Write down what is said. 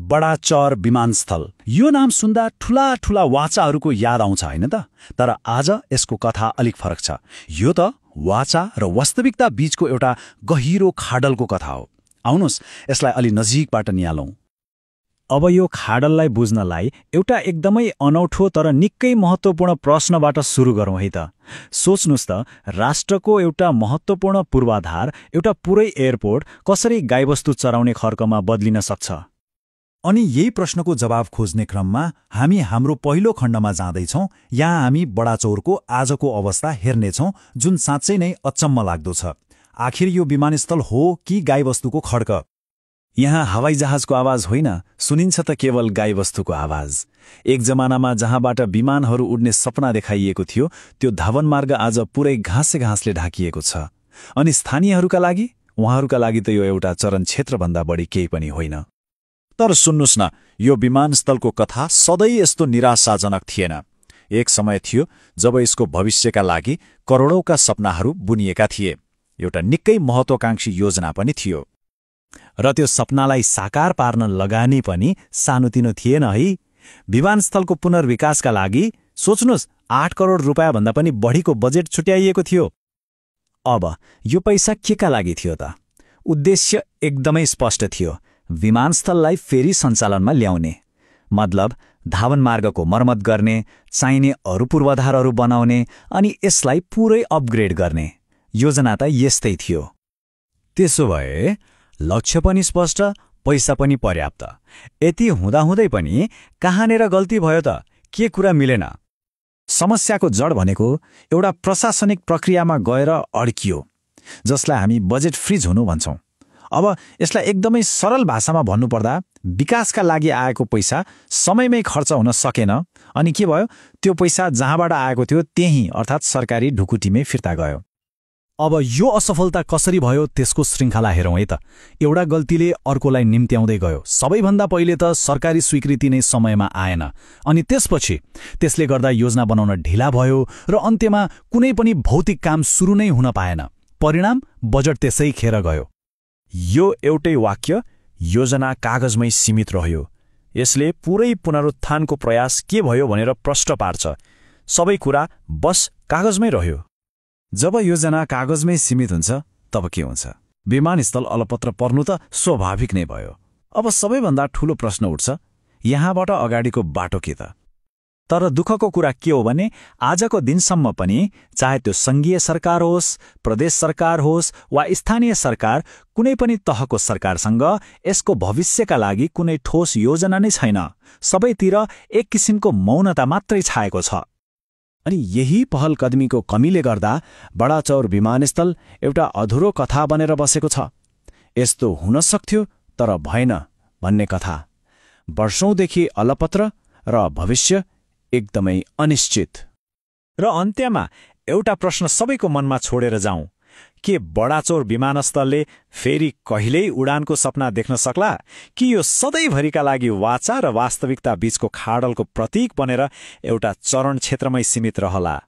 बडाचौर विमानस्थल। यो नाम सुन्दा ठूला ठूला वाचाहरूको याद आउँछ हैन त? तर आज यसको कथा अलिक फरक छ। यो त वाचा र वास्तविकता बीचको एउटा गहिरो खाडलको कथा हो। आउनुहोस् यसलाई अलि नजिकबाट निहालौं। अब यो खाडललाई बुझ्नलाई एउटा एकदमै अनौठो तर निकै महत्त्वपूर्ण प्रश्नबाट सुरु गरौँ है त। सोच्नुस् त, राष्ट्रको एउटा महत्त्वपूर्ण पूर्वाधार, एउटा पुरै एयरपोर्ट कसरी गाईवस्तु चराउने खर्कमा बदलिन सक्छ? अनि यही प्रश्नको जवाब खोज्ने क्रममा हामी हाम्रो पहिलो खण्डमा जाँदैछौँ। यहाँ हामी बडाचौरको आजको अवस्था हेर्नेछौँ, जुन साँच्चै नै अचम्म लाग्दो छ। आखिर यो विमानस्थल हो कि गाईवस्तुको खड्क? यहाँ हवाईजहाजको आवाज होइन, सुनिन्छ त केवल गाईवस्तुको आवाज। एक जमानामा जहाँबाट विमानहरू उड्ने सपना देखाइएको थियो, त्यो धावन मार्ग आज पुरै घाँसले ढाकिएको छ। अनि स्थानीयहरूका लागि, उहाँहरूका लागि त यो एउटा चरण क्षेत्रभन्दा बढी केही पनि होइन। तर सुन्नुस् न, यो विमानस्थलको कथा सधैँ यस्तो निराशाजनक थिएन। एक समय थियो जब यसको भविष्यका लागि करोडौंका सपनाहरू बुनिएका थिए। एउटा निकै महत्त्वाकांक्षी योजना पनि थियो। र त्यो सपनालाई साकार पार्न लगानी पनि सानोतिनो थिएन है। विमानस्थलको पुनर्विकासका लागि सोच्नुस्, 8 करोड रुपैयाँभन्दा पनि बढीको बजेट छुट्याइएको थियो। अब यो पैसा केका लागि थियो त? उद्देश्य एकदमै स्पष्ट थियो, विमानस्थललाई फेरि सञ्चालनमा ल्याउने। मतलब धावन मार्गको मर्मत गर्ने, चाहिने अरू पूर्वाधारहरू बनाउने अनि यसलाई पुरै अपग्रेड गर्ने। योजना त यस्तै थियो। त्यसो भए लक्ष्य पनि स्पष्ट, पैसा पनि पर्याप्त। यति हुँदाहुँदै पनि कहाँनेर गल्ती भयो त? के कुरा मिलेन? समस्याको जड भनेको एउटा प्रशासनिक प्रक्रियामा गएर अड्कियो, जसलाई हामी बजेट फ्रिज हुनु भन्छौँ। अब यसलाई एकदमै सरल भाषामा भन्नुपर्दा, विकासका लागि आएको पैसा समयमै खर्च हुन सकेन। अनि के भयो? त्यो पैसा जहाँबाट आएको थियो त्यही, अर्थात् सरकारी ढुकुटीमै फिर्ता गयो। अब यो असफलता कसरी भयो त्यसको श्रृङ्खला हेरौँ है त। एउटा गल्तीले अर्कोलाई निम्त्याउँदै गयो। सबैभन्दा पहिले त सरकारी स्वीकृति नै समयमा आएन, अनि त्यसपछि त्यसले गर्दा योजना बनाउन ढिला भयो र अन्त्यमा कुनै पनि भौतिक काम सुरु नै हुन पाएन। परिणाम, बजेट त्यसै खेर गयो। यो एउटै वाक्य, योजना कागजमै सीमित रह्यो। यसले पुरै पुनरुत्थानको प्रयास के भयो भनेर प्रश्न पार्छ। सबै कुरा बस कागजमै रह्यो। जब योजना कागजमै सीमित हुन्छ तब के हुन्छ? विमानस्थल अलपत्र पर्नु त स्वाभाविक नै भयो। अब सबैभन्दा ठूलो प्रश्न उठ्छ, यहाँबाट अगाडिको बाटो के त? तर दुःखको कुरा के हो भने आजको दिनसम्म पनि, चाहे त्यो संघीय सरकार होस्, प्रदेश सरकार होस् वा स्थानीय सरकार, कुनै पनि तहको सरकारसँग यसको भविष्यका लागि कुनै ठोस योजना नै छैन। सबैतिर एक किसिमको मौनता मात्रै छाएको छ। अनि यही पहलकदमीको कमीले गर्दा बडाचौर विमानस्थल एउटा अधुरो कथा बनेर बसेको छ। यस्तो हुन सक्थ्यो तर भएन भन्ने कथा। वर्षौंदेखि अलपत्र र भविष्य एकदमै अनिश्चित। र अन्त्यमा एउटा प्रश्न सबैको मनमा छोडेर जाउँ, के बडाचौर विमानस्थलले फेरि कहिल्यै उडानको सपना देख्न सक्ला? कि यो सधैँभरिका लागि वाचा र वास्तविकता बीचको खाडलको प्रतीक बनेर एउटा चरण क्षेत्रमै सीमित रहला?